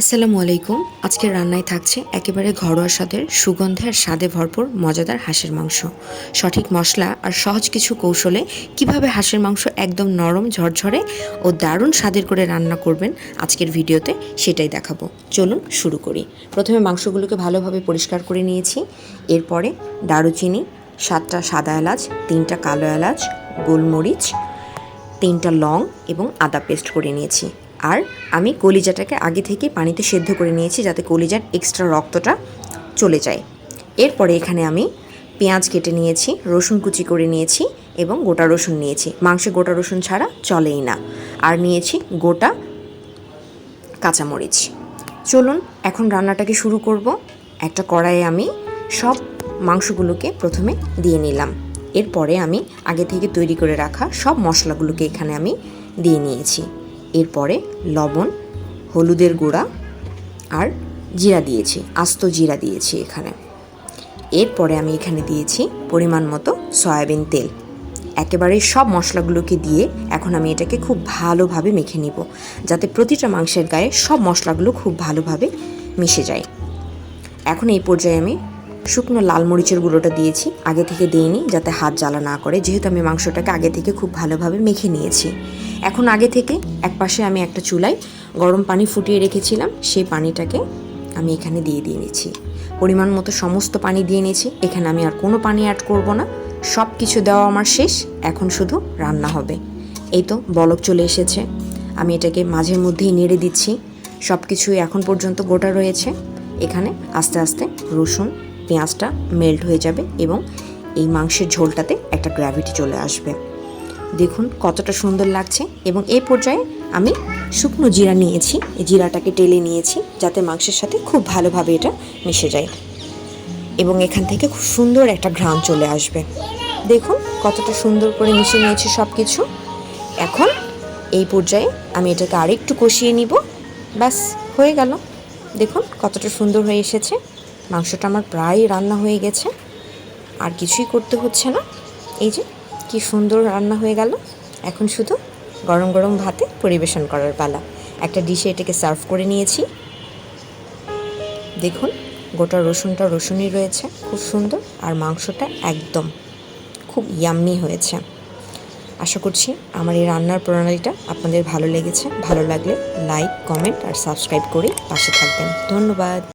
আসসালামু আলাইকুম। আজকের রান্নায় থাকছে একেবারে ঘরোয়া স্বাদের সুগন্ধে আর স্বাদে ভরপুর মজাদার হাঁসের মাংস। সঠিক মশলা আর সহজ কিছু কৌশলে কিভাবে হাঁসের মাংস একদম নরম ঝরঝরে ও দারুণ স্বাদের করে রান্না করবেন আজকের ভিডিওতে সেটাই দেখাবো। চলুন শুরু করি। প্রথমে মাংসগুলোকে ভালোভাবে পরিষ্কার করে নিয়েছি। এরপরে দারুচিনি, 7টা সাদা এলাচ, 3টা কালো এলাচ, গোলমরিচ, 3টা লং এবং আদা পেস্ট করে নিয়েছি। আর আমি কলিজাটাকে আগে থেকে পানিতে সেদ্ধ করে নিয়েছি যাতে কলিজার এক্সট্রা রক্তটা চলে যায়। এরপরে এখানে আমি পেঁয়াজ কেটে নিয়েছি, রসুন কুচি করে নিয়েছি এবং গোটা রসুন নিয়েছি। মাংসে গোটা রসুন ছাড়া চলেই না। আর নিয়েছি গোটা কাঁচামরিচ। চলুন এখন রান্নাটাকে শুরু করব। একটা কড়াইয়ে আমি সব মাংসগুলোকে প্রথমে দিয়ে নিলাম। এরপরে আমি আগে থেকে তৈরি করে রাখা সব মশলাগুলোকে এখানে আমি দিয়ে নিয়েছি। এরপরে লবণ, হলুদের গুঁড়া আর জিরা দিয়েছি, আস্ত জিরা দিয়েছি এখানে। এরপরে আমি এখানে দিয়েছি পরিমাণ মতো সয়াবিন তেল। একেবারে সব মশলাগুলোকে দিয়ে এখন আমি এটাকে খুব ভালোভাবে মেখে নিব যাতে প্রতিটা মাংসের গায়ে সব মশলাগুলো খুব ভালোভাবে মিশে যায়। এখন এই পর্যায়ে আমি শুকনো লাল মরিচের গুঁড়োটা দিয়েছি, আগে থেকে দিইনি যাতে হাত জ্বালা না করে, যেহেতু আমি মাংসটাকে আগে থেকে খুব ভালোভাবে মেখে নিয়েছি। এখন আগে থেকে একপাশে আমি একটা চুলায় গরম পানি ফুটিয়ে রেখেছিলাম, সেই পানিটাকে আমি এখানে দিয়ে নিয়েছি। পরিমাণ মতো সমস্ত পানি দিয়ে নিয়েছি। এখানে আমি আর কোনো পানি অ্যাড করব না। সব কিছু দেওয়া আমার শেষ, এখন শুধু রান্না হবে। এই তো বলক চলে এসেছে। আমি এটাকে মাঝের মধ্যেই নেড়ে দিচ্ছি। সব কিছুই এখন পর্যন্ত গোটা রয়েছে। এখানে আস্তে আস্তে রসুন পেঁয়াজটা মেল্ট হয়ে যাবে এবং এই মাংসের ঝোলটাতে একটা গ্র্যাভিটি চলে আসবে। দেখুন কতটা সুন্দর লাগছে। এবং এই পর্যায়ে আমি শুকনো জিরা নিয়েছি, এই জিরাটাকে টেলে নিয়েছি যাতে মাংসের সাথে খুব ভালোভাবে এটা মিশে যায় এবং এখান থেকে খুব সুন্দর একটা ঘ্রাণ চলে আসবে। দেখুন কতটা সুন্দর করে মিশিয়ে নিয়েছি সব কিছু। এখন এই পর্যায়ে আমি এটাকে আরেকটু কষিয়ে নিব। ব্যাস হয়ে গেল। দেখুন কতটা সুন্দর হয়ে এসেছে। মাংসটা আমার প্রায় রান্না হয়ে গেছে, আর কিছুই করতে হচ্ছে না। এই যে কি সুন্দর রান্না হয়ে গেল। এখন শুধু গরম গরম ভাতে পরিবেশন করার পালা। একটা ডিশে এটাকে সার্ভ করে নিয়েছি। দেখুন গোটা রসুনটা রসুনই রয়েছে, খুব সুন্দর, আর মাংসটা একদম খুব ইয়াম্মি হয়েছে। আশা করছি আমার এই রান্নার প্রণালীটা আপনাদের ভালো লেগেছে। ভালো লাগলে লাইক, কমেন্ট আর সাবস্ক্রাইব করে পাশে থাকবেন। ধন্যবাদ।